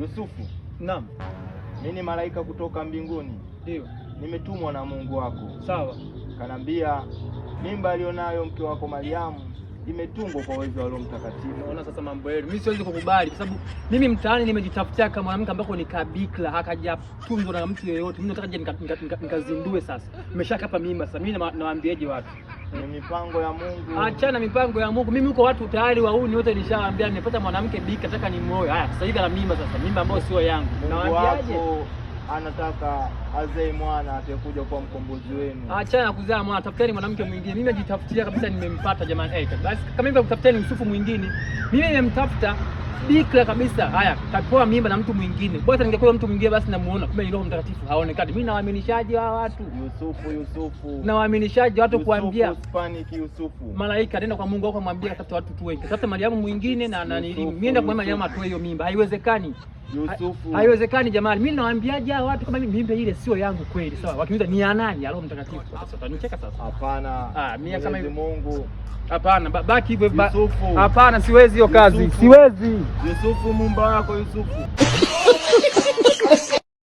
Yusufu. Naam. Mimi ni malaika kutoka mbinguni. Ndio. Nimetumwa na Mungu wako. Sawa. Kanambia mimba alionayo mke wako Mariamu imetungwa kwa uwezo wa Roho Mtakatifu. Unaona sasa mambo yenu. Mimi siwezi kukubali kwa sababu mimi mtaani nimejitafutia kama mwanamke ambako ni kabikla, hakajatunzwa na mtu yeyote. Mimi nataka je nikazindue sasa. Nimeshakapa mimba sasa. Mimi nawaambiaje watu? Ni mipango ya Mungu. Achana mipango ya Mungu. Mimi uko watu tayari wauni wote nishawaambia nimepata mwanamke bika nataka nimuoe. Haya sasa hivi ana mimba sasa. Mimba ambayo sio yangu. Nawaambiaje? Anataka azae mwana atakuja kwa mkombozi wenu. Achana na kuzaa mwana, tafuteni mwanamke mwingine. Mimi najitafutia kabisa, nimempata jamani. Basi kama hivyo kutafuteni Yusufu mwingine. Mimi nimemtafuta bikra kabisa. Haya, kapoa mimba na mtu mwingine. Bwana ningekuwa mtu mwingine basi namuona. Kumbe ni Roho Mtakatifu haonekani. Mimi nawaaminishaje hawa watu? Yusufu. Nawaaminishaje watu kuambia? Yusufu. Malaika nenda kwa Mungu wako mwambie atafuta watu tu wengi. Tafuta Mariamu mwingine na nilimu. Mimi nenda kwa Mariamu atoe hiyo mimba. Haiwezekani. Yusufu. Haiwezekani jamani. Mimi nawaambiaje hawa watu kama mimba ile sio yangu kweli? Sawa. Wakiniuliza ni ya nani? Roho Mtakatifu. Sasa utanicheka sasa. Hapana. Mimi kama hivi Mungu. Hapana, baki hivyo. Hapana, siwezi hiyo kazi. Siwezi. Yusufu, mumba wako Yusufu.